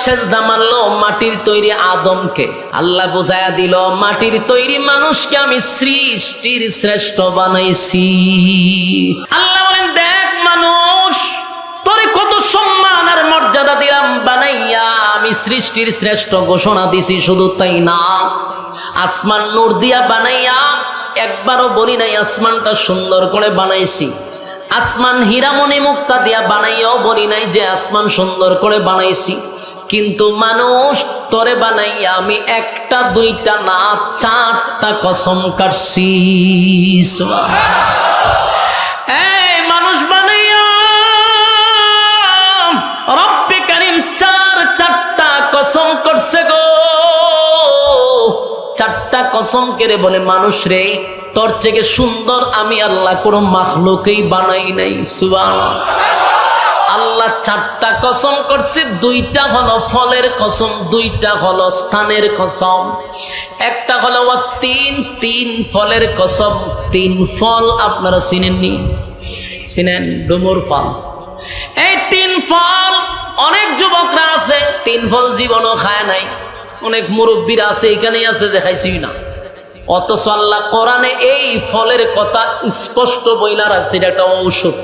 সেজদা মারলো মাটির তৈরি আদমকে। আল্লাহ বুঝায়া দিল মাটির তৈরি মানুষকে আমি সৃষ্টির শ্রেষ্ঠ বানাইছি। আল্লাহ বলেন দেখ মানুষ, তোরে কত সম্মান আর মর্যাদা দিলাম বানাইয়া, আমি সৃষ্টির শ্রেষ্ঠ ঘোষণা দিছি। শুধু তাই না, আসমান নূর দিয়া বানাইয়া, একবারও বলি নাই আসমানটা সুন্দর করে বানাইছি। আসমান হীরামণি মুক্তা দিয়া বানাইয়াও বলি নাই যে আসমান সুন্দর করে বানাইছি। কিন্তু মানুষ তোরে বানাইয়া আমি একটা দুইটা না 4টা কসম কাটছি। এই মানুষ বানাইয়া রব্বে কারীম 4টা কসম করছে গো। 4টা কসম কেড়ে বলে মানুষ রে, তোর থেকে সুন্দর আমি আল্লাহ কোনো মাখলুকই বানাই নাই। সুবহানাল্লাহ। আল্লাহ 4টা কসম করছে, 2টা হলো ফলের কসম, 2টা হলো স্থানের কসম। একটা হলো তিন ফলের কসম। 3 ফল আপনারা চিনেননি? চিনেন? ডুমুর ফল। এই 3 ফল অনেক যুবকরা আছে 3 ফল জীবনও খায় নাই। অনেক মুরব্বীরা আছে এখানেই আছে যে খাইছি না। অথচ আল্লাহ কোরআনে এই ফলের কথা স্পষ্ট বইলা রাখছে, এটা একটা ঔষধ।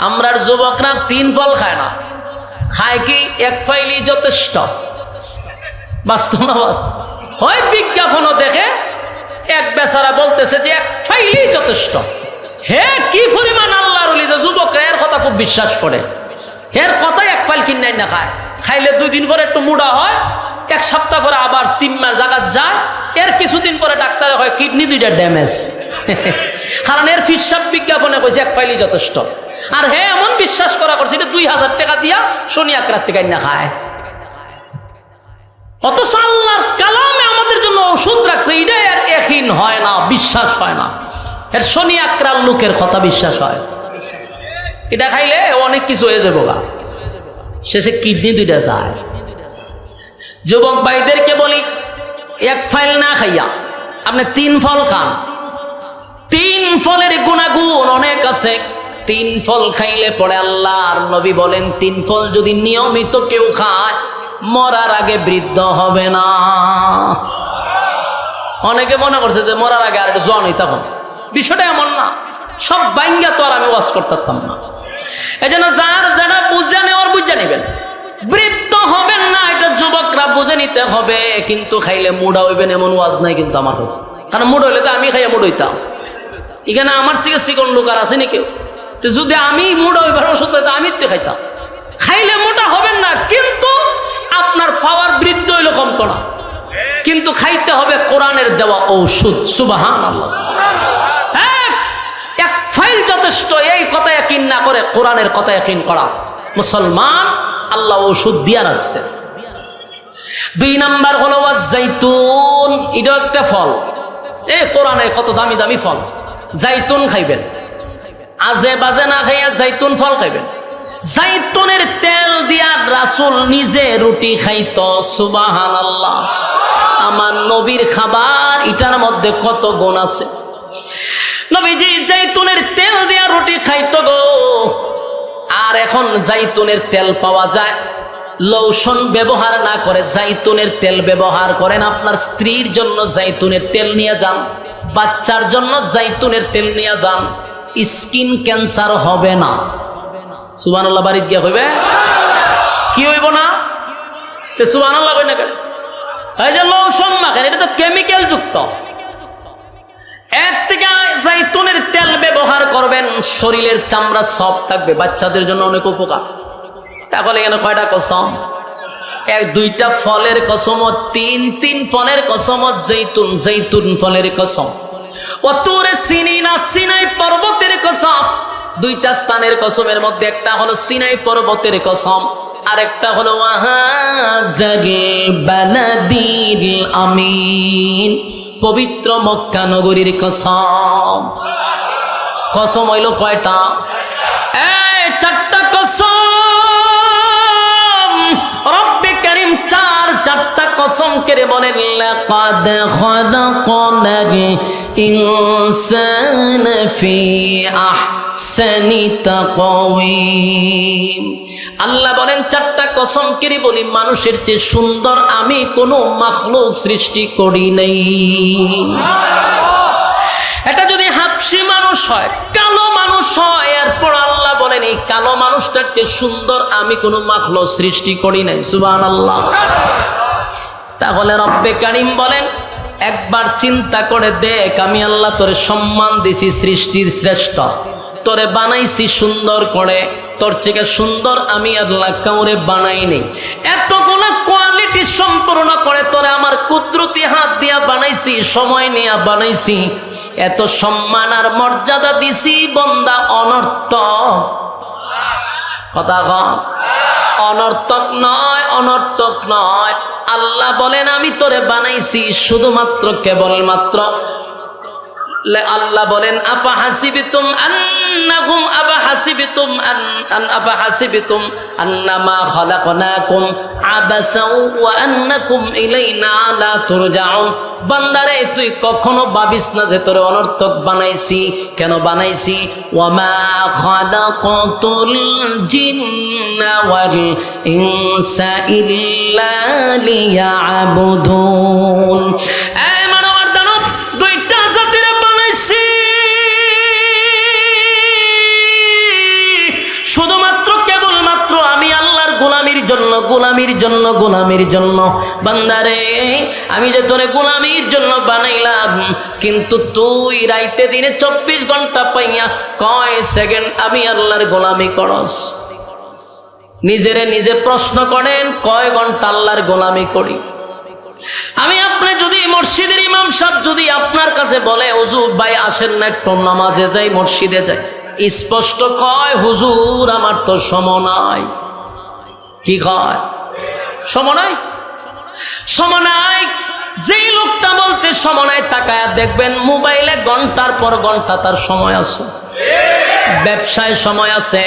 আমরার যুবকরা 3 ফল খায় না, খায় কি 1 ফাইলই যথেষ্ট। বাস্তব না বাস্তব? হয় বিজ্ঞাপনও দেখে এক বেচারা বলতেছে যে 1 ফাইলই যথেষ্ট। হে কি পরিমাণ আল্লাহর ওলি যে যুবকরা এর কথা খুব বিশ্বাস করে, এর কথাই 1 ফাইল কিনাই না খায়। খাইলে 2 দিন পরে একটু মুড়া হয়, 1 সপ্তাহ পরে আবার সিম্মার জায়গা যায়, এর কিছুদিন পরে ডাক্তারে হয় কিডনি 2টা ড্যামেজ। কারণ এর ফিসাব বিজ্ঞাপনে কইছে 1 ফাইলই যথেষ্ট। আর হে এমন বিশ্বাস করা করছে এটা 2000 টাকা দিয়া শনি আকরাত থেকে না খায়। অথচ আল্লাহর কালামে আমাদের জন্য ওষুধ রাখছে, এটা আর ইয়াকিন হয় না, বিশ্বাস হয় না। এর শনি আকরার লোকের কথা বিশ্বাস হয়। এটা খাইলে অনেক কিছু হয়ে যাবো গা, শেষে কিডনি 2টা যায়। যুবক ভাইদেরকে বলি 1 ফাইল না খাইয়া আপনি 3 ফল খান। 3 ফলের গুণাগুণ অনেক আছে। 3 ফল খাইলে পরে আল্লাহর নবী বলেন 3 ফল যদি নিয়মিত কেউ খায় মরার আগে বৃদ্ধ হবে না। অনেকে মনে করছে যে মরার আগে আর জন তখন, বিষয়টা এমন না। সব বাইঙ্গা তো আর আমি ওয়াজ করতাম না। এই জন্য যারা বুঝে নেওয়ার বুঝে নেবেন, বৃদ্ধ হবেন না এটা যুবকরা বুঝে নিতে হবে। কিন্তু খাইলে মুড়া হইবেন এমন ওয়াজ নাই কিন্তু আমার কাছে। কারণ মুড় হইলে তো আমি খাইয়া মুড় হইতাম। এখানে আমার থেকে চিকন লোক আর আছে নি কেউ? যদি আমি মুড়া হইবার ওষুধ হইতাম আমি তো খাইতাম। খাইলে মোটা হবেন না, কিন্তু আপনার পাওয়ার বৃদ্ধ হইলে কমতো না। কিন্তু খাইতে হবে কোরআনের দেওয়া ঔষধ। সুবহানাল্লাহ। হ্যাঁ, 1 ফাইল যথেষ্ট, এই কথা ইয়াকিন না করে কোরআনের কথা ইয়াকিন করা। মুসলমান আল্লাহ ওষুধ দিয়া রাখছে। 2 নাম্বার হলো জাইতুন, এটা একটা ফল। এই কোরআনে কত দামি দামি ফল। জাইতুন খাইবেন, আজে বাজে না খাইয়া জাইতুন ফল খাইবেন। জাইতুনের তেল দিয়া রাসূল নিজে রুটি খাইতো। সুবহানাল্লাহ। আমার নবীর খাবার, এটার মধ্যে কত গুণ আছে। নবীজি জাইতুনের তেল দিয়া রুটি খাইতো গো। আর এখন জাইতুনের তেল পাওয়া যায়, লোশন ব্যবহার না করে জাইতুনের তেল ব্যবহার করেন। আপনার স্ত্রীর জন্য জাইতুনের তেল নিয়ে যান, বাচ্চার জন্য জাইতুনের তেল নিয়ে যান, স্কিন ক্যান্সার হবে না। সুবহানাল্লাহ। বাড়িতে গিয়া হইবে কি হইব না? সুবহানাল্লাহ কই না কেন? এই যে লোশন মাখেন, এটা তো কেমিক্যাল যুক্ত। এর থেকে জাইতুনের তেল ব্যবহার করবেন, শরীরের চামড়া সফট থাকবে, বাচ্চাদের জন্য অনেক উপকার। তাহলে এখানে কয়টা কসম? 2টা ফলের কসম, 3 ফলের কসম। জৈতুন ফলের কসম। ওয়াতুরে সিনিনা, সিনাই পর্বতের কসম। 2টা স্থানের কসমের মধ্যে একটা হলো সিনাই পর্বতের কসম, আর একটা হলো ওয়াহাজাল বালাদিল আমিন, পবিত্র মক্কা নগরীর কসম। কসম হইল কয়টা? এই 4টা কসম। রব্বে কারীম 4টা কসম করে বলেন লাকাদ খালাকনাল ইনসানা ফি আহসানি তাকওয়িম। আল্লাহ বলেন চারটা কসম করে বলি, মানুষের চেয়ে সুন্দর আমি কোনো মাখলুক সৃষ্টি করি নাই। এটা যদি হাবশী মানুষ হয়, কালো মানুষ হয়, এরপর আল্লাহ বলেন এই কালো মানুষটার চেয়ে সুন্দর আমি কোনো মাখলুক সৃষ্টি করি নাই। সুবহানাল্লাহ। তাহলে রব্বে কারীম বলেন একবার চিন্তা করে দেখ, আমি আল্লাহ তোরে সম্মান দিছি, সৃষ্টির শ্রেষ্ঠ, তোরে বানাইছি সুন্দর করে, তোর থেকে সুন্দর আমি আল্লাহ কাউরে বানাইনি। এতগুলো কোয়ালিটি সম্পূর্ণ করে তোরে আমার কুদরতি হাত দিয়া বানাইছি, সময় নিয়ে বানাইছি, এত সম্মান আর মর্যাদা দিছি, বান্দা অনর্থক কথা কম, অনর্থক নয়, অনর্থক নয়। আল্লাহ বলেন আমি তোরে বানাইছি শুধুমাত্র কেবলমাত্র, আল্লাহ বলেন আপা হাসিবিতুম আন্নাকুম আন্নামা খালাকনাকুম আবাসাও ওয়া আন্নাকুম ইলাইনা লা তুরজাউন। বান্দারে তুই কখনো ভাবিস না যে তোরে অনর্থক বানাইছি। কেন বানাইছি? ওয়ামা খালাকাতুল জিন্না ওয়াল ইনসা ইল্লা লিয়াবুদুন। এই মানব আর দানব দুইটা জাতির বানাইছি শুধুমাত্র কেবলমাত্র আমি আল্লাহর গোলামির জন্য, গোলামির জন্য, গোলামির জন্য। বান্দারে আমি যে তোরে গোলামির জন্য বানাইলাম, কিন্তু তুই রাইতে দিনে 24 ঘন্টা পাইয়া কয় সেকেন্ড আমি আল্লাহর গোলামি করস? নিজেরে নিজে প্রশ্ন করেন, কয় ঘন্টা আল্লাহর গোলামি করি? আমি আপনি যদি মসজিদের ইমাম সাহেব যদি আপনার কাছে বলে হুজুর ভাই আসেন না একটু নামাজে যাই, মসজিদে যাই, স্পষ্ট কয় হুজুর আমার তো সময় নাই। কি কয়? সময় নাই, সময় নাই। যেই লোকটা বলতে সময় নাই, তাকায়া দেখবেন মোবাইলে ঘন্টার পর ঘন্টা তার সময় আছে, ব্যবসায় সময় আছে,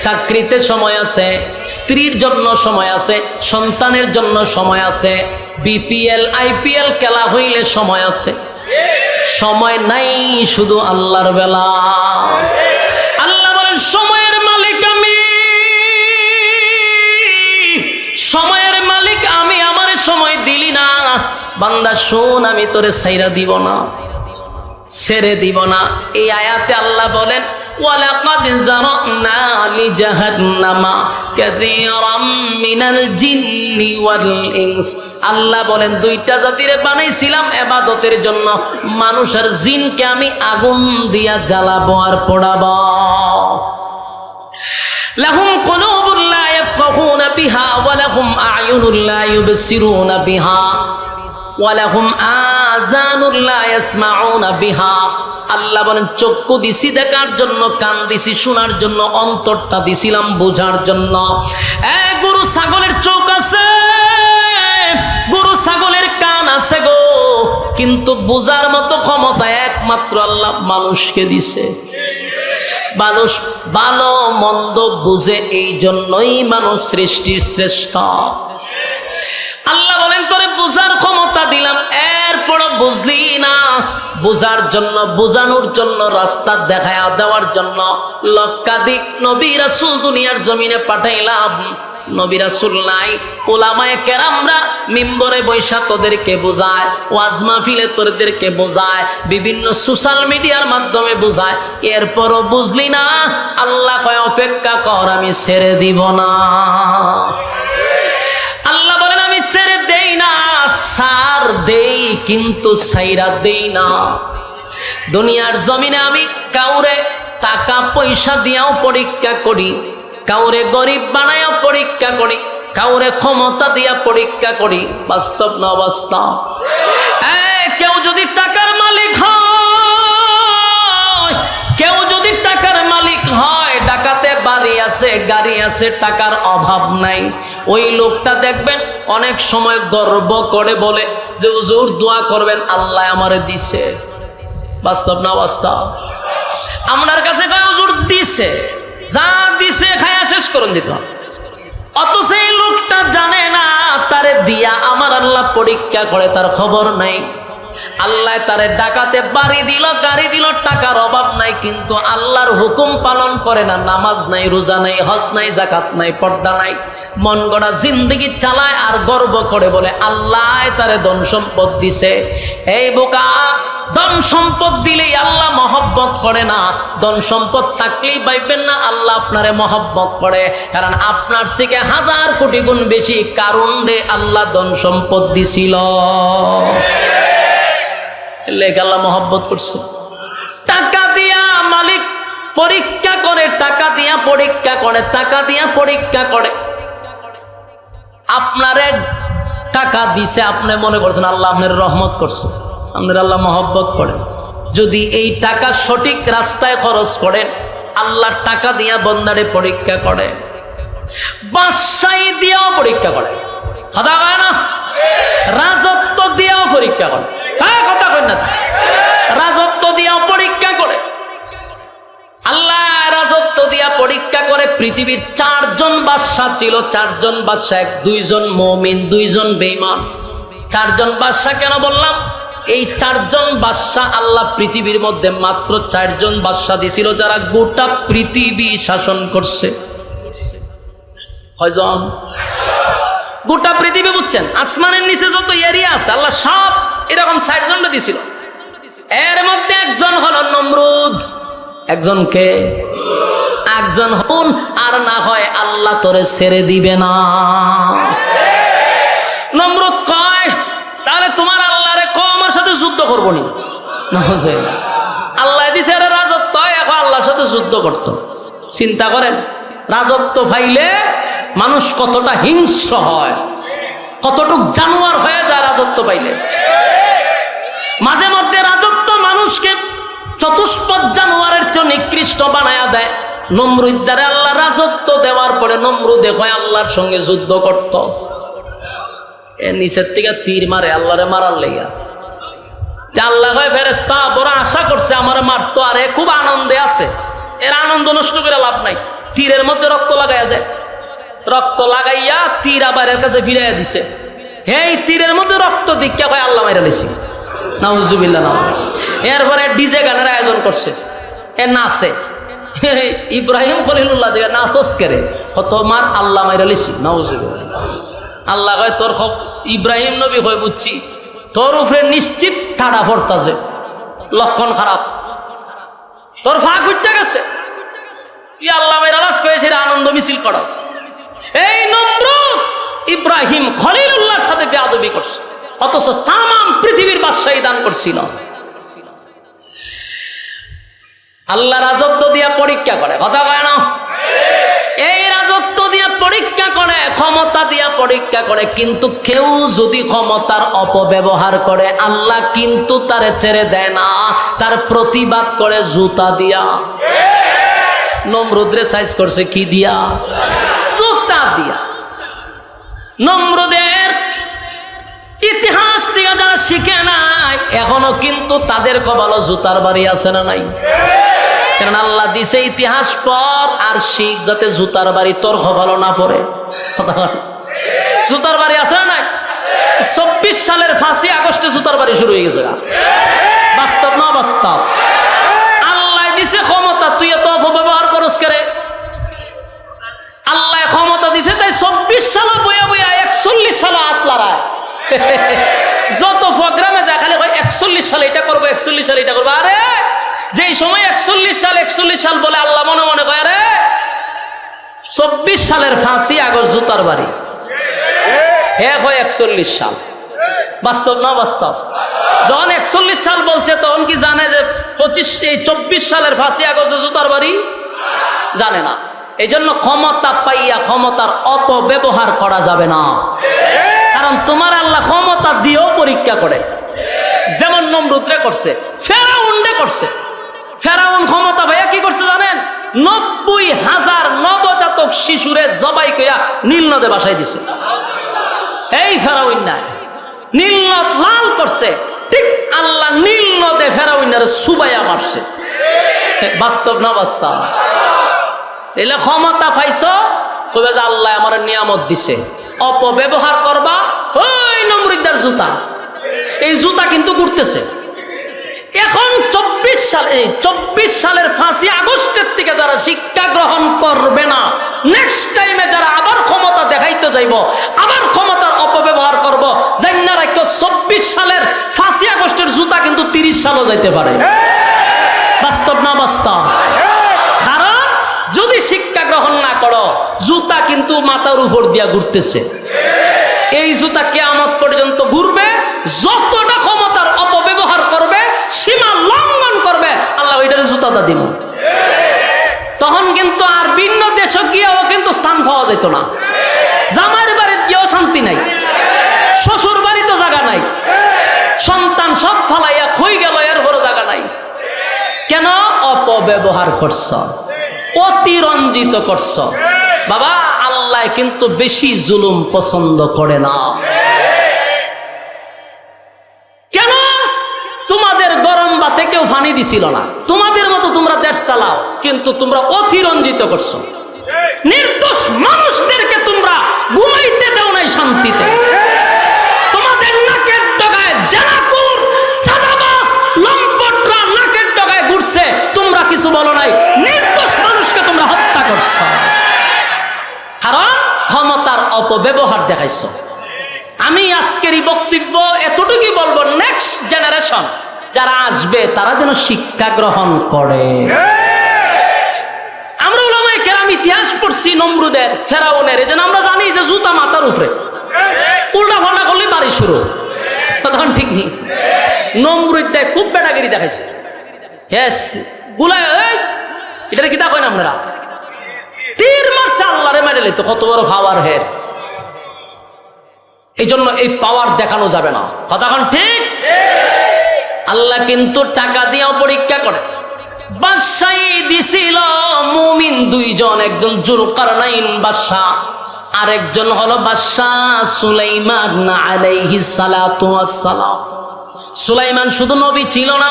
চাকরিতে সময় আছে, স্ত্রীর জন্য সময় আছে, সন্তানের জন্য সময় আছে, বিপিএল আইপিএল খেলা হইলে সময় আছে। সময় নাই শুধু আল্লাহর বেলা। আল্লাহ বলেন সময়ের মালিক আমি, সময়ের মালিক আমি, আমারে সময় দিলি না বান্দা শোন আমি তোরে ছাইরা দিব না, ছেড়ে দিব না। এই আয়াতে আল্লাহ বলেন ওয়ালাকাদ যারানা লিজাহান্নামা কাসীরাম মিনাল জিন্নি ওয়াল ইনস। আল্লাহ বলেন দুইটা জাতিরে বানাইছিলাম ইবাদতের জন্য, মানুষ আর জিনকে আমি আগুন দিয়া জ্বালাবো আর পোড়াবো। লাহুম কুলুবুন লা ইয়াফকাহুনা বিহা ওয়া লাহুম আ'য়ুনুন লা ইউবসিরুনা বিহা ওয়া লাহুম আযানুন লা ইয়াসমাউনা বিহা। আল্লাহ বলেন চক্ষু দিছি দেখার জন্য, কান দিছি শোনার জন্য, অন্তরটা দিছিলাম বোঝার জন্য। গরু ছাগলের চোখ আছে, গরু ছাগলের কান আছে গো, কিন্তু বোঝার মতো ক্ষমতা একমাত্র আল্লাহ মানুষকে দিছে। মানুষ ভালো মন্দ বুঝে, এই জন্যই মানুষ সৃষ্টির শ্রেষ্ঠ। আল্লাহ বলেন তোরে বুঝার ক্ষমতা দিলাম, এরপরও বুঝলি না। বুঝার জন্য, বুঝানোর জন্য, রাস্তা দেখায় দেওয়ার জন্য লক্ষাধিক নবী রাসূল দুনিয়ার জমিনে পাঠাইলাম। নবী রাসূল নাই, উলামায়ে কেরামরা মিম্বরে বৈশা তোদেরকে বোঝায়, ওয়াজ মাহফিলে তোদেরকে বোঝায়, বিভিন্ন সোশ্যাল মিডিয়ার মাধ্যমে বোঝায়, এরপরও বুঝলি না। আল্লাহ কয় অপেক্ষা কর, আমি ছেড়ে দিব না। আল্লাহ বলেন আমি ছেড়ে দেই না, ছাড় দেই কিন্তু ছাইরা দেই না। দুনিয়ার জমিনে আমি কাউরে টাকা পয়সা দিয়াও পরীক্ষা করি, কাউরে গরিব বানায়ও পরীক্ষা করি, কাউরে ক্ষমতা দিয়া পরীক্ষা করি। বাস্তব না বাস্তব? কেউ যদি টাকার মালিক হয়, কেউ যদি টাকার মালিক হয়, ডাকাতে বাড়ি আছে, গাড়ি আছে, টাকার অভাব নাই, ওই লোকটা দেখবেন অনেক সময় গর্ব করে বলে যে হুজুর দোয়া করবেন আল্লাহ আমারে দিছে। বাস্তব না বাস্তব? আপনার কাছে কয় হুজুর দিছে, যা দিছে খায়া শেষ করুন দিত। অথচ এই লোকটা জানে না তারে দিয়া আমার আল্লাহ পরীক্ষা করে, তার খবর নাই। আল্লাহ তারে ডাকাতে বাড়ি দিল, গাড়ি দিল, টাকার অভাব নাই, কিন্তু আল্লাহর হুকুম পালন করে না। নামাজ নাই, রোজা নাই, হজ নাই, যাকাত নাই, পর্দা নাই, মন গড়া জিন্দগি চালায় আর গর্ব করে বলে আল্লাহ তারে ধন সম্পদ দিছে। এই বোকা, ধন সম্পদ দিলেই আল্লাহ মহব্বত করে না। ধন সম্পদ থাকলেই পাইবেন না আল্লাহ আপনারে মহব্বত করে, কারণ আপনার থেকে 1000 কোটি গুণ বেশি কারণ দে আল্লাহ ধন সম্পদ দিছিল, লেগে আল্লাহ মহব্বত করছে। টাকা দিয়া মালিক পরীক্ষা করে, টাকা দিয়া পরীক্ষা করে, টাকা দিয়া পরীক্ষা করে। আপনারে টাকা দিছে, আপনি মনে করছেন আল্লাহ আপনার রহমত করছে, আপনার আল্লাহ মহব্বত করেন। যদি এই টাকা সঠিক রাস্তায় খরচ করেন, আল্লাহ টাকা দিয়া বন্দারে পরীক্ষা করে, বাদশাহী দিয়েও পরীক্ষা করে, কথা কয় না, রাজত্ব দিয়েও পরীক্ষা করে, কথা কয় না, রাজত্ব দিয়েও পরীক্ষা করে। আল্লাহ রাজত্ব দিয়া পরীক্ষা করে। পৃথিবীর 4 জন বাদশা ছিল, 4 জন বাদশা, 2 জন মুমিন, 2 জন বেঈমান। 4 জন বাদশা কেন বললাম? এই 4 জন বাদশা আল্লাহ পৃথিবীর মধ্যে মাত্র 4 জন বাদশা দিছিল যারা গোটা পৃথিবী শাসন করছে। কয়জন? গোটা পৃথিবী, বুঝছেন? আসমানের নিচে যত এরিয়া আছে আল্লাহ সব এরকম 4 জন দিছিল। এর মধ্যে একজন হলো নমরুদ। একজনকে, একজন হন, আর না হয় আল্লাহ তোরে ছেড়ে দিবে না। নমরুদ কয়, তাহলে তোমার আল্লাহ রে কো আমার সাথে যুদ্ধ করবো নি? আল্লাহ দিছে আরে রাজত্ব, এখন আল্লাহর সাথে যুদ্ধ করতো। চিন্তা করেন, রাজত্ব পাইলে মানুষ কতটা হিংস্র হয়, কতটুক জানোয়ার হয়ে যায় রাজত্ব পাইলে। মাঝে মধ্যে রাজত্ব মানুষকে চতুষ্পদ জানোয়ারের চেয়ে নিকৃষ্ট বানায়া দেয়। নমরুদ দ্বারা আল্লাহ রাজত্ব দেওয়ার পরে নমরুদে হয় আল্লাহর সঙ্গে যুদ্ধ করত। এর নিচের থেকে তীর মারে আল্লাহরে মারার লেগা। আল্লাহ হয় ফেরেশতা বড় আশা করছে আমার মারতো, আর এ খুব আনন্দে আছে, এর আনন্দ নষ্ট করে লাভ নাই। তীরের মধ্যে রক্ত লাগাইয়া দেয়, রক্ত লাগাইয়া তীর আবার এর কাছে ফিরাইয়া দিছে। এই তীরের মধ্যে রক্ত দিকে ভাই আল্লাহ মাইরা দিছে, নাউজুবিল্লাহ না। এরপরে ডিজে গানের আয়োজন করছে, এ নাচে। ইব্রাহিম খলিলুল্লাহ দিকে নাচস করে তোমার আল্লাহ মাইরা লিছি, নাউজুবিল্লাহ। আল্লাহ কয় তোর ইব্রাহিম নবী কয় বুঝছি, তোর উপরে নিশ্চিত ঠাডা পড়তাছে, লক্ষণ খারাপ, তোর ফাঁক উঠতে গেছে। আল্লাহ মাইরা লাশ পেয়েছে, আনন্দ মিছিল করা। এই নমরুদ ইব্রাহিম খলিলুল্লাহর সাথে বেয়াদবি করছে, অথচ তামাম পৃথিবীর বাদশাহী দান করছিল। আল্লাহ রাজত্ব দিয়া পরীক্ষা করে, কথা কয় না? এই রাজত্ব দিয়া পরীক্ষা করে, ক্ষমতা দিয়া পরীক্ষা করে, কিন্তু কেউ যদি ক্ষমতার অপব্যবহার করে আল্লাহ কিন্তু তারে ছেড়ে দেয় না, তার প্রতিবাদ করে জুতা দিয়া। নমরুদরে সাইজ করছে কি দিয়া? জুতা দিয়া। নমরুদের ইতিহাস থেকে যারা শিখে নাই এখনো কিন্তু তাদের কপালে জুতার বাড়ি আছে না নাই? কারণ আল্লাহ দিছে ইতিহাস পর আর শিখ, যাতে জুতার বাড়ি তোর কপালে না পড়ে। জুতার বাড়ি আছে না নাই? 24 সালের 5ই আগস্টে জুতার বাড়ি শুরু হয়ে গেছে। বাস্তব না বাস্তব? আল্লাহ দিছে ক্ষমতা, তুই এত অপব্যবহার করস করে। আল্লাহ ক্ষমতা দিছে তাই 24 সালে বইয়া বইয়া 41 সালে হাত লড়ায়। যত প্রোগ্রামে যা খালি 41 সালে এটা করবো, 41 সালে এটা করবো। আরে যেই সময় 41 সাল বলে আল্লাহ মনে মনে কয় আরে 24 সালের 5ই আগস্ট জুতার বাড়ি, হ্যাঁ হয় 41 সাল। বাস্তব না বাস্তব? যখন 41 সাল বলছে তখন কি জানে যে 24 সালের 5ই আগস্ট জুতার বাড়ি? জানে না। এই জন্য ক্ষমতা পাইয়া ক্ষমতার অপব্যবহার করা যাবে না, কারণ তোমার আল্লাহ ক্ষমতা দিয়েও পরীক্ষা করে। যেমন নমরুদরে করছে, ফেরাউনরে করছে। ফেরাউন ক্ষমতা ভাইয়া কি করছে জানেন? 90,000 নবজাতক শিশুরে জবাই কইয়া নীল নদে বাসায় দিছে। এই ফেরাউন না, নীল নদ লাল করছে, ঠিক আল্লাহ নীল নদে ফেরাউনের সুবাইয়া মারছে। বাস্তব না বাস্তব? এলে ক্ষমতা পাইছো, কইবে যে আল্লাহ আমার নিয়ামত দিছে, অপব্যবহার করবা ওই নমরুদের জুতা। এই জুতা কিন্তু ঘুরতেছে। এখন 24 সালের 5ই আগস্টের থেকে যারা শিক্ষা গ্রহণ করবে না, নেক্সট টাইমে যারা আবার ক্ষমতা দেখাইতে যাইব, আবার ক্ষমতার অপব্যবহার করব, জান্না রাখো 24 সালের 5ই আগস্টের জুতা কিন্তু 30 সালও যাইতে পারে। বাস্তব না বাস্তব? কারণ যদি শিক্ষা গ্রহণ না করো, জুতা কিন্তু মাথার উপর দিয়া ঘুরতেছে। এই জুতা কিয়ামত পর্যন্ত ঘুরবে। যতটা ক্ষমতার অপব্যবহার করবে, সীমা লঙ্ঘন করবে, আল্লাহ ওইটার জুতাটা দিব। তখন কিন্তু আর ভিন্ন দেশে গিয়েও কিন্তু স্থান পাওয়া যেত না। জামাইয়ের বাড়িতে গিয়েও শান্তি নাই, শ্বশুর বাড়িতে জায়গা নাই, সন্তান সব ফালাইয়া খই গেল, এর বড় জায়গা নাই। কেন? অপব্যবহার করছ, অতিরঞ্জিত করছ। বাবা, আল্লাহ কিন্তু বেশি জুলুম পছন্দ করে না। কেন? তোমাদের গরম বাতে কেউ পানি দিছিল না, তোমাদের মতো তোমরা দেশ চালাও, কিন্তু তোমরা অতিরঞ্জিত করছো। নির্দোষ মানুষদেরকে তোমরা ঘুমাইতে দাও নাই শান্তিতে। তোমাদের নাকের ডগায় জেনাকুর, চাঁদাবাজ, লম্পটরা নাকের ডগায় ঘুরছে, তোমরা কিছু বলো নাই। নির্দোষ মানুষকে তোমরা হত্যা করছো, কারণ ক্ষমতার অপব্যবহার দেখাইছো। আমি আজকের এই বক্তব্য এতটুকুই বলবো, নেক্সট জেনারেশন যারা আসবে তারা যেন শিক্ষা গ্রহণ করে। আমরা উলামায়ে কেরাম ইতিহাস পড়ছি নমরুদের, ফেরাউনের, এজন্য আমরা জানি যে জুতা মাথার উপরে, উল্টা পাল্টা করলে বাড়ি শুরু। তখন ঠিক নেই, নমরুদ দেয় খুব বেটাগিরি দেখাইছে। ইয়েস, গুলায় এটা কি দেখেন আপনারা, তীর মারছে, আল্লাহরে মেরে লইতো, কত বড় পাওয়ার হেড। এই জন্য এই পাওয়ার দেখানো যাবে না। কতক্ষণ ঠিক? আল্লাহ কিন্তু টাকা দিয়েও পরীক্ষা করে। বাদশাহী দিছিল মুমিন দুইজন, একজন যুলকারনাইন বাদশাহ, আরেকজন হলো বাদশাহ সুলাইমান আলাইহিস সালাতু ওয়াস সালাম। সুলাইমান শুধু নবী ছিল না,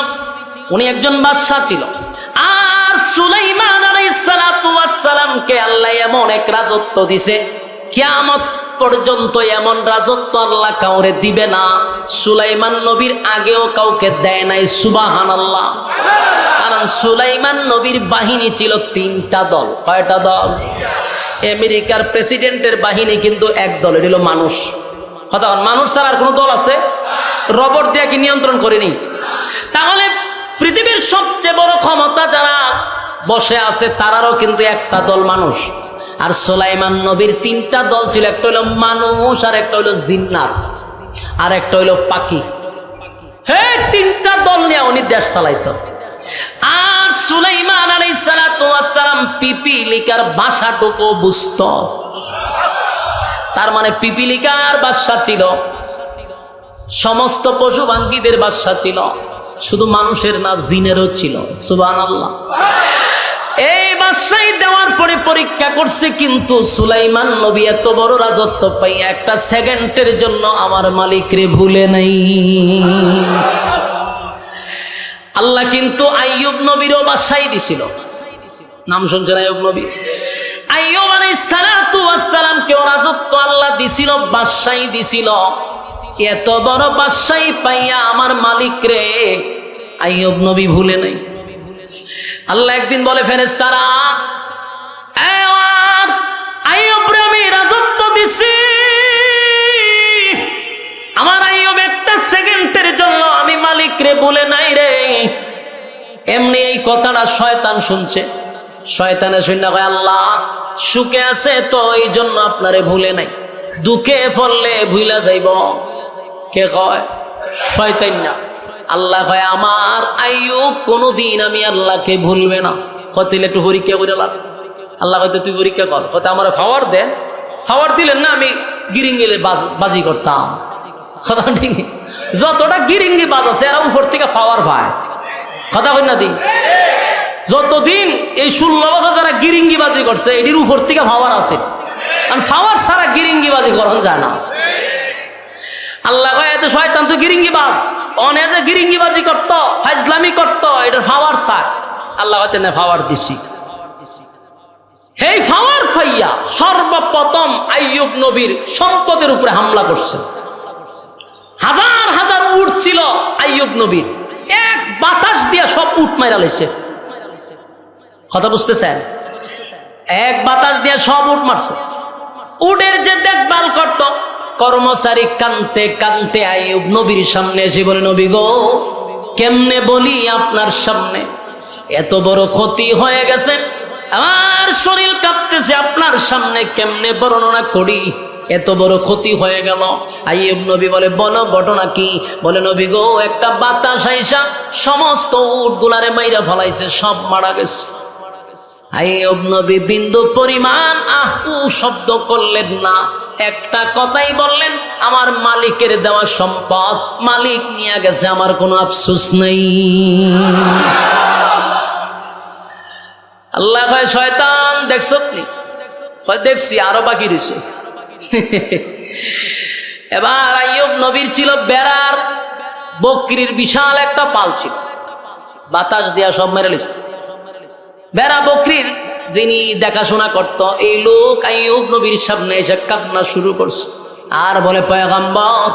উনি একজন বাদশাহ ছিল। আর সুলাইমান আলাইহিস সালাতু ওয়াস সালামকে আল্লাহ এমন এক রাজত্ব দিছে, কিয়ামত পর্যন্ত এমন রাজত্ব আল্লাহ কাউরে দিবে না। সুলাইমান নবীর আগেও কাউকে দেয় নাই। সুবহানাল্লাহ। কারণ সুলাইমান নবীর বাহিনী ছিল 3টা দল। কয়টা দল? আমেরিকার প্রেসিডেন্টের বাহিনী কিন্তু এক দল, এটা হলো মানুষ। কথা, মানুষ ছাড়া আর কোনো দল আছে? রবট দিয়ে কি নিয়ন্ত্রণ করেনি? তাহলে পৃথিবীর সবচেয়ে বড় ক্ষমতা যারা বসে আছে তারারও কিন্তু একটা দল মানুষ। আর সুলাইমান নবীর 3টা দল ছিল, একটা হলো মানুষ, আর একটা হলো জিন্নাত, আর একটা হলো পাখি। হ্যাঁ, 3টা দল নিয়ে উনি দেশ চালাইতো। আর সুলাইমান আলাইহিস সালাতু ওয়াস সালাম পিপিলিকার ভাষাটুকু বুঝতো। তার মানে পিপিলিকার বাদশা ছিল, সমস্ত পশু পাখিদের বাদশা ছিল, শুধু মানুষের না, জিনেরও ছিল। সুবহানাল্লাহ। এই বাদশাহী দেওয়ার পরে পরীক্ষা করছে, কিন্তু সুলাইমান নবী এত বড় রাজত্ব পাই একটা সেকেন্ডের জন্য আমার মালিকরে ভুলে নাই। আল্লাহ কিন্তু আইয়ুব নবীরও বাদশাহী দিছিল। নাম শুনছেন আইয়ুব নবী? আইয়ুব আলাইহিস সালাতু ওয়াস সালামকে রাজত্ব আল্লাহ দিছিল, বাদশাহী দিছিল। এত বড় বাদশাহী পাইয়া আমার মালিকরে আইয়ুব নবী ভুলে নাই। আল্লাহ একদিন বলে, ফেরেশতারা, আইয়ুবরে আমি রাজত্ব দিছি, আমার আইয়ুব একটা সেকেন্ডের জন্য আমি মালিকরে ভুলে নাই রে। এমনি এই কথাটা শয়তান শুনছে। শয়তানে শুনে কয়, আল্লাহ সুখে আছে তো এই জন্য আপনারে ভুলে নাই, দুঃখে পড়লে ভুলা যাইব। কে কয়? শয়তান না। আল্লাহ কয়, আমার আইয়ুব কোনদিন আমি আল্লাহকে ভুলবে না। কতিলে একটু পরীক্ষা করে লাভ। আল্লাহ হয়তো তুই পরীক্ষা কর, হয়তো আমার ফাওয়ার দেন, ফাওয়ার দিলেন না আমি গিরিঙ্গিলে বাজি করতাম। কথা ঠিক, যতটা গিরিঙ্গি বাজ আছে এরা উপর থেকে পাওয়ার পায়। কথা কই না দিন, যতদিন এই 16 বছর যারা গিরিঙ্গি বাজি করছে এটির উপর থেকে পাওয়ার আছে। আর পাওয়ার ছাড়া গিরিঙ্গি বাজি করন যায় না। আল্লাহ কয়, এত শয়তান তুই গিরিঙ্গি বাজ, অনেক গিরিঙ্গি বাজি করতো, ফাজলামি করতো, এটার পাওয়ার চায়। আল্লাহ হয়তো না পাওয়ার দিছি। এই পাওয়ার পাইয়া সর্বপ্রথম আইয়ুব নবীর সম্পদের উপরে হামলা করছে। হাজার হাজার উট ছিল আইয়ুব নবীর, এক বাতাস দিয়া সব উট মাইরা লাইছে। কথা বুঝতেছেন? এক বাতাস দিয়া সব উট মারছে। উটের যে দেখভাল করত কর্মচারী কানতে কানতে আইয়ুব নবীর সামনে এসে বলে, নবী গো, কেমনে বলি আপনার সামনে, এত বড় ক্ষতি হয়ে গেছে, আমার শরীর কাঁপতেছে, আপনার সামনে কেমনে বর্ণনা করি, এত বড় ক্ষতি হয়ে গেল। আইয়ুব নবী বলে, বলো ঘটনা কি? বলে, নবী গো, একটা বাতাস আইসা সমস্ত উটগুলারে মাইরা ফলাইছে, সব মারা গেছে। আইয়ুব নবী বিন্দু পরিমাণ আহু শব্দ করলেন না, একটা কথাই বললেন, আমার মালিকের দেওয়া সম্পদ মালিক নিয়ে গেছে, আমার কোনো আফসোস নেই। আল্লাহ ভাই, শয়তান দেখছো নি? দেখছি, আরো বাকি রয়েছে। এবার আইয়ুব নবীর ছিল বেড়ার বকরির বিশাল একটা পাল ছিল, বাতাস দিয়া সব মেরে লিখছে। বেড়া বকরির যিনি দেখাশোনা করত, এই লোক আইয়ুব নবীর সামনে এসে কান্না শুরু করছে আর বলে, পয়গম্বর,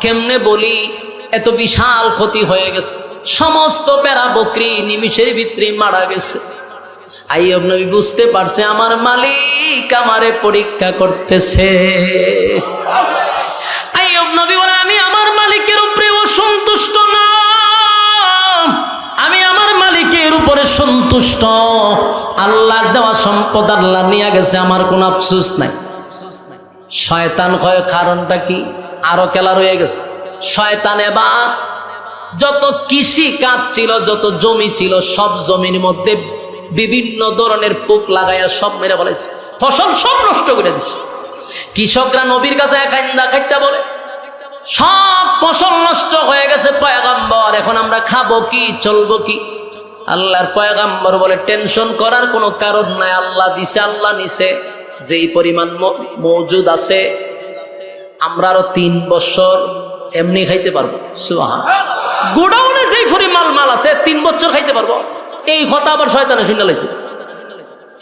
কেমনে বলি, এত বিশাল ক্ষতি হয়ে গেছে, সমস্ত বেড়া বকরি নিমিষের ভিতরে মারা গেছে। আইয়ুব নবী বুঝতে পারছে, আমার মালিক আমারে পরীক্ষা করতেছে। আইয়ুব নবী বলে, আমি আমার মালিকের উপরে অসন্তুষ্ট না, আমি আমার মালিকের উপরে সন্তুষ্ট। আল্লাহর দেওয়া সম্পদ আল্লাহ নিয়ে গেছে, আমার কোনো আফসোস নাই। শয়তান কয়, কারণটা কি? আরো খেলা রয়ে গেছে। শয়তান এবার যত কৃষি কাজ ছিল, যত জমি ছিল, সব জমির মধ্যে বিভিন্ন ধরনের পোক লাগাইয়া সব মেরে ফেলেছে, ফসল সব নষ্ট করে দিছে। কৃষকরা নবীর কাছে খাইটা বলে, সব ফসল নষ্ট হয়ে গেছে পয়গম্বর, এখন আমরা খাবো কি, চলবো কি? আল্লাহর পয়গম্বর বলে, টেনশন করার কোনো কারণ নাই, আল্লাহ দিছে, আল্লাহ নিছে, যেই পরিমাণ মজুদ আছে আমরা আরো 3 বছর এমনি খাইতে পারবো। সুবহানাল্লাহ। গোডাউনে যেই পরিমাণ মাল আছে 3 বছর খাইতে পারবো। এই কথা আবার শয়তানে শুনে লাইছে।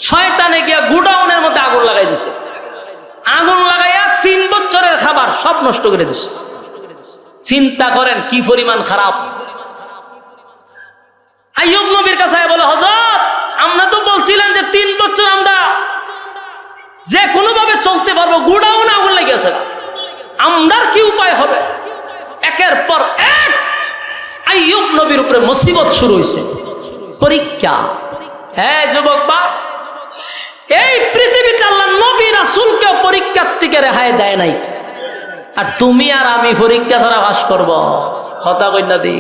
শয়তানে গিয়া গোডাউনের মধ্যে আগুন লাগাই দিছে, আগুন লাগাইয়া 3 বছরের খাবার সব নষ্ট করে দিছে। চিন্তা করেন কি পরিমাণ খারাপ। আইয়ুব নবীর কাছে বলে, হযরত, আমরা তো বলছিলেন যে 3 বছর আমরা যে কোনো ভাবে চলতে পারবো, গোডাউনে আগুন লেগে গেছে, আমরার কি উপায় হবে? একের পর এক আইয়ুব নবীর উপরে মুসিবত শুরু হয়েছে, পরীক্ষা। হ্যাঁ যুবক বাপ, এই পৃথিবীতে আল্লাহ নবী রাসূলকে পরীক্ষার থেকে রেহাই দেয় নাই, আর তুমি আর আমি পরীক্ষা ছাড়া বাস করবো? কথা কই না দি?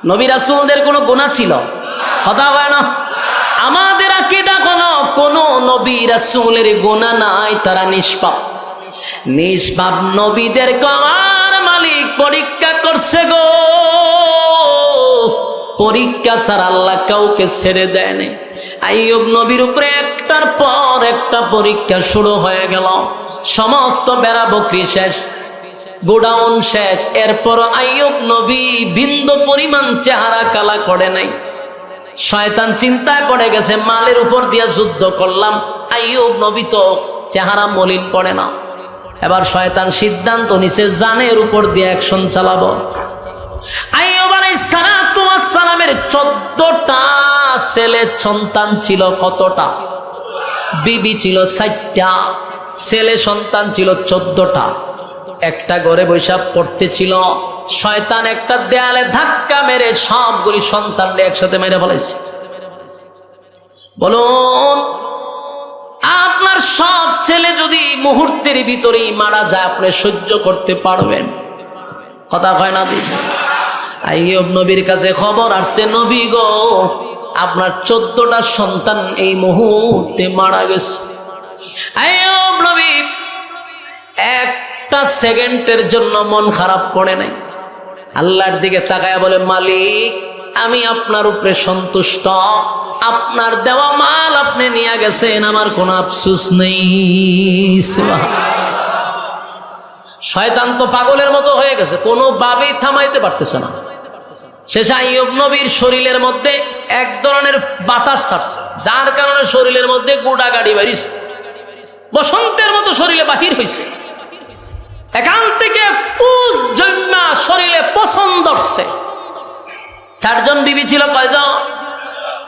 নবী রাসূলদের কোনো গুনাহ ছিল? কথা কয় না? আমাদের আকীদা কোন নবী রাসূলের গুনাহ নাই, তারা নিষ্পাপ। নিষ্পাপ নবীদের আমার মালিক পরীক্ষা করছে গো। পরীক্ষা ছাড়া আল্লাহ কাউকে ছেড়ে দেয় নাই। আইয়ুব নবীর উপরে একটার পর একটা পরীক্ষা শুরু হয়ে গেল। সমস্ত বেড়া বকরি শেষ, গোডাউন শেষ। এরপর আইয়ুব নবী বিন্দু পরিমাণ চেহারা কালা করে নাই। শয়তান চিন্তায় পড়ে গেছে, মালের উপর দিয়ে যুদ্ধ করলাম, আইয়ুব নবী তো চেহারা মলিন পড়ে না। এবার শয়তান সিদ্ধান্ত নিছে, জানের উপর দিয়ে অ্যাকশন চালাবো। আইয়ুব আলাইহিস সালামের 14টা ছেলে সন্তান ছিল। কতটা? বিবি ছিল 4টা, ছেলে সন্তান ছিল 14টা। একটা ঘরে বৈশা পড়তে ছিল। শয়তান একটা দেয়ালে ধাক্কা মেরে সবগুলি সন্তানদের একসাথে মেরে ফেলেছে। বলুন, আপনার সব ছেলে যদি মুহূর্তের ভিতরেই মারা যায়, আপনি সহ্য করতে পারবেন? কথা কয় না দি? আইয়ুব নবীর কাছে খবর আসছে, নবী গো, আপনার 14টা সন্তান এই মুহূর্তে মারা গেছে। আইয়ুব নবী একটা সেকেন্ডের জন্য মন খারাপ করে নাই। আল্লাহর দিকে তাকায়া বলে, মালিক, আমি আপনার উপরে সন্তুষ্ট, আপনার দেওয়া মাল আপনি নিয়ে গেছেন, আমার কোনো আফসোস নেই। শয়তান তো পাগলের মতো হয়ে গেছে, কোনো ভাবেই থামাইতে পারতেছে না। শেষে আইয়ুব নবীর শরীরের মধ্যে এক ধরনের বাতাস ছাড়ছে, যার কারণে শরীরের মধ্যে গোড়া গাড়ি বাড়িছে, বসন্তের মতো শরীরে বাহির হয়েছে। এখান থেকে পুষ জন্মা শরীরে পছন্দ ধরছে। 4 জন বিবি ছিল, কয়জন?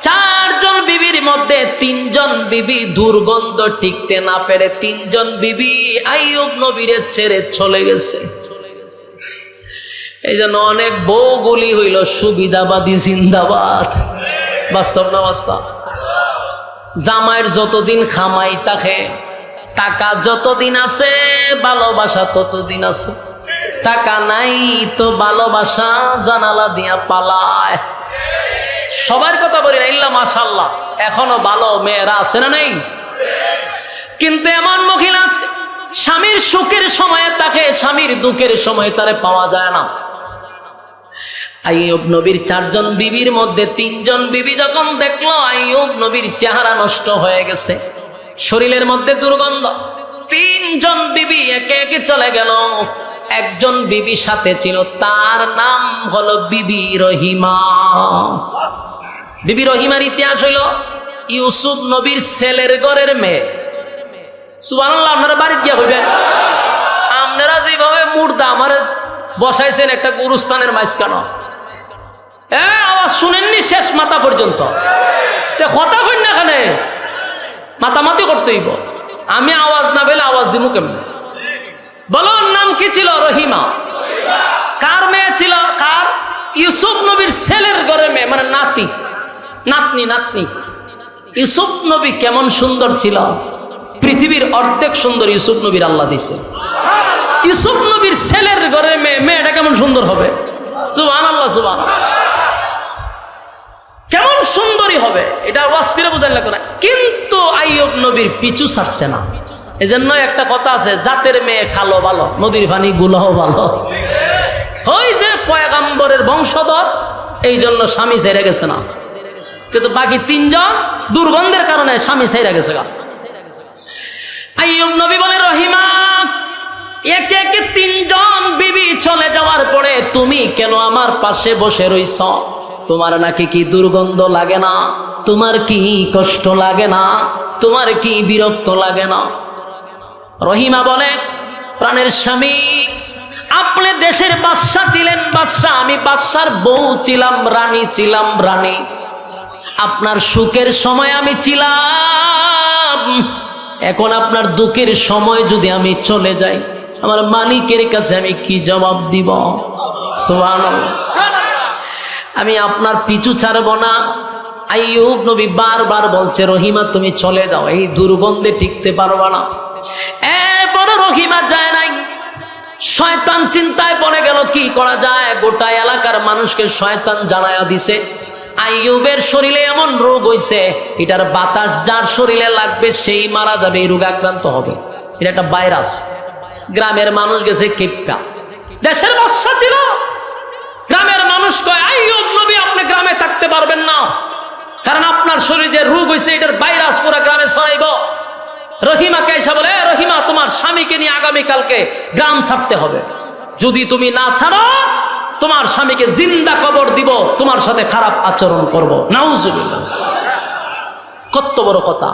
4 জন বিবির মধ্যে 3 জন বিবি দুর্গন্ধ টিকতে না পেরে 3 জন বিবি আইয়ুব নবীরে ছেড়ে চলে গেছে। এই জন্য অনেক বউগুলি হইল সুবিধাবাদী জিন্দাবাদ। বাস্তব না বাস্তব? জামাইয়ের যতদিন খামাই থাকে, টাকা যতদিন আছে ভালোবাসা ততদিন আছে। টাকা নাই তো ভালোবাসা জানালা দিয়া পালায়। সবার কথা বলি না, ইল্লা মাশাআল্লাহ এখনো ভালো মেয়েরা আছে না নেই? কিন্তু এমন মহিলা আছে স্বামীর সুখের সময়ে তাকে, স্বামীর দুঃখের সময় তারে পাওয়া যায় না। আইয়ুব নবীর 4 জন বিবির মধ্যে 3 জন বিবি যখন দেখলো আইয়ুব নবীর চেহারা নষ্ট হয়ে গেছে, শরীরের মধ্যে দুর্গন্ধ, 3 জন বিবি একে একে চলে গেল। একজন বিবি সাথে ছিল, তার নাম হলো বিবি রহিমা। বিবি রহিমার ইতিহাস হইল ইউসুফ নবীর ছেলের ঘরের মেয়ে। সুবহানাল্লাহ। আপনারা বাড়িতে গিয়া হইবেন, আপনারা যেভাবে মুর্দা আমার বসাইছেন একটা গুরুস্থানের মাঝখানে, আওয়াজ শুনেননি শেষ মাথা পর্যন্ত, কথা কই না, এখানে মাতামাতি করতে হইব। আমি আওয়াজ না পেলে আওয়াজ দিব কেমন? বলো, নাম কি ছিল? রহিমা। কার মেয়ে ছিল? কার? ইউসুফ নবীর ছেলের ঘরের মেয়ে, মানে নাতি, নাতনি, নাতনি। ইউসুফ নবী কেমন সুন্দর ছিল, পৃথিবীর অর্ধেক সুন্দর ইউসুফ নবীর আল্লাহ দিছে। ইউসুফ নবীর ছেলের ঘরের মেয়ে, মেয়েটা কেমন সুন্দর হবে? সুবহানাল্লাহ, সুবহানাল্লাহ। কেমন সুন্দরী হবে এটা ওয়াজ করে বোঝার লাগবে না। কিন্তু আইয়ুব নবীর পিছু ছাড়ছে না। এজন্য একটা কথা আছে, জাতের মেয়ে খালো ভালো, নদীর পানি গুলাও ভালো। ওই যে পয়গম্বরের বংশধর, এই জন্য স্বামী ছেড়ে গেছে না। কিন্তু বাকি 3 জন দুর্গন্ধের কারণে স্বামী ছেড়ে গেছে। আইয়ুব নবী বলে, রহিমা, একে একে 3 জন বিবি চলে যাওয়ার পরে তুমি কেন আমার পাশে বসে রইছ? তোমার নাকি কি দুর্গন্ধ লাগে না? তোমার কি কষ্ট লাগে না? তোমার কি বিরক্ত লাগে না? রহিমা বলে, প্রাণের স্বামী, আপনি দেশের বাদশা ছিলেন, বাদশা, আমি বাদশার বউ ছিলাম, রানী ছিলাম, রানী। আপনার সুখের সময় আমি ছিলাম, এখন আপনার দুঃখের সময় যদি আমি চলে যাই, আমার মালিকের কাছে আমি কি জবাব দিব? সুবহানাল্লাহ। আমি আপনার পিছু ছাড়ব না। আইয়ুব নবী বারবার বলছে, রহিমা তুমি চলে যাও, এই দুর্গন্ধে টিকতে পারবা না। এরপরে রহিমা যায় নাই। শয়তান চিন্তায় পড়ে গেল, কি করা যায়? গোটা এলাকার মানুষকে শয়তান জানায়া দিছে আইয়ুবের শরীরে এমন রোগ হইছে, এটার বাতাস যার শরীরে লাগবে সেই মারা যাবে, এই রোগে আক্রান্ত হবে। এটা একটা ভাইরাস। গ্রামের মানুষ গেছে কিপকা, দেশের বাদশা ছিল। গ্রামের মানুষ কয়, আইয়ুব নবী আপনি গ্রামে থাকতে পারবেন না, কারণ আপনার শরীরে যে রোগ হয়েছে এটার ভাইরাস পুরো গ্রামে ছড়াইব। রহিমাকে এসে বলে, রহিমা, তোমার স্বামীকে নিয়ে আগামীকালকে গ্রাম ছাড়তে হবে। যদি তুমি না ছাড়ো, তোমার স্বামীকে জিন্দা কবর দিব, তোমার সাথে খারাপ আচরণ করব। নাউজুবিল্লাহ। কত বড় কথা!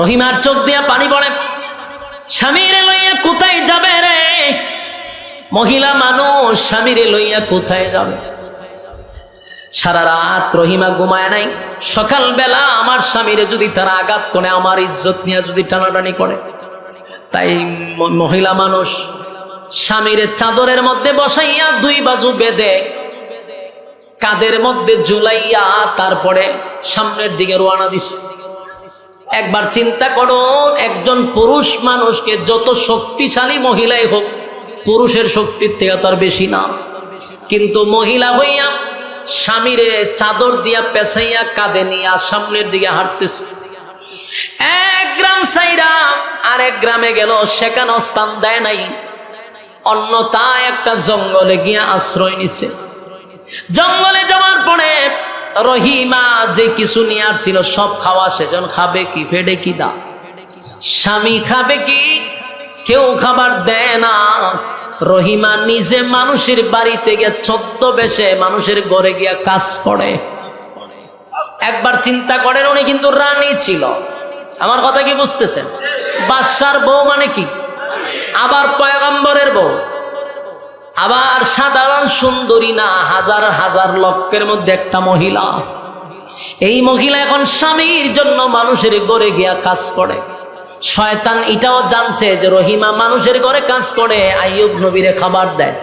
রহিমার চোখ দিয়ে পানি পড়ে। স্বামীরে লইয়া কোথায় যাবে রে? মহিলা মানুষ স্বামীরে লইয়া কোথায় যাবে? সারা রাত রহিমা ঘুমায় নাই। সকালবেলা আমার স্বামীরে যদি তারা আঘাত করে, আমার ইজ্জত নিয়ে যদি টানাটানি করে, তাই মহিলা মানুষ স্বামীরে চাদরের মধ্যে বসাইয়া 2 বাজু বেঁধে কাদের মধ্যে ঝুলাইয়া তারপরে সামনের দিকে রওনা দিছে। একবার চিন্তা করুন, একজন পুরুষ মানুষকে যত শক্তিশালী মহিলাই হোক, পুরুষের শক্তির থেকে তার বেশি না, কিন্তু মহিলা হইয়া স্বামীরে চাদর দিয়া পেছাইয়া কাঁধে নিয়ে সামনের দিকে হাঁটতেছে। 1 গ্রাম সাইরা আরেক গ্রামে গেল, সেখানে স্থান দেয় নাই, অন্যথায় একটা জঙ্গলে গিয়া আশ্রয় নিছে। জঙ্গলে যাওয়ার পরে রহিমা যে কিছু নিয়ে আসছিল সব খাওয়া, সেজন খাবে কি? পেটে কি দা? স্বামী খাবে কি? কেউ খাবার দেয় না। রহিমা নিজে মানুষের বাড়িতে গিয়ে ছদ্মবেশে মানুষের ঘরে গিয়া কাজ করে। একবার চিন্তা করেন, উনি কিন্তু রানী ছিল। আমার কথা কি বুঝতেছেন? বাদশার বউ মানে কি? আবার পয়গম্বরের বউ, আবার সাধারণ সুন্দরী না, হাজার হাজার লক্ষের মধ্যে একটা মহিলা। এই মহিলা এখন স্বামীর জন্য মানুষের ঘরে গিয়া কাজ করে। শয়তান এটাও জানছে যে রহিমা মানুষের ঘরে কাজ করে, আইয়ুব নবীরে খাবার দেয়।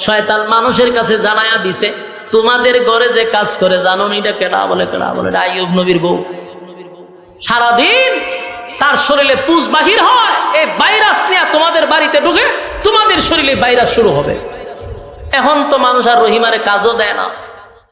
শয়তান মানুষের কাছে জানায়া দিছে, তোমাদের ঘরে যে কাজ করে জানো এটা কেডা? বলে কেডা? বলে আইয়ুব নবীর বউ। সারাদিন তার শরীরে পুষ বাহির হয়, এই ভাইরাস নিয়ে তোমাদের বাড়িতে ঢুকে তোমাদের শরীরে ভাইরাস শুরু হবে। এখন তো মানুষ আর রহিমারে কাজও দেয় না।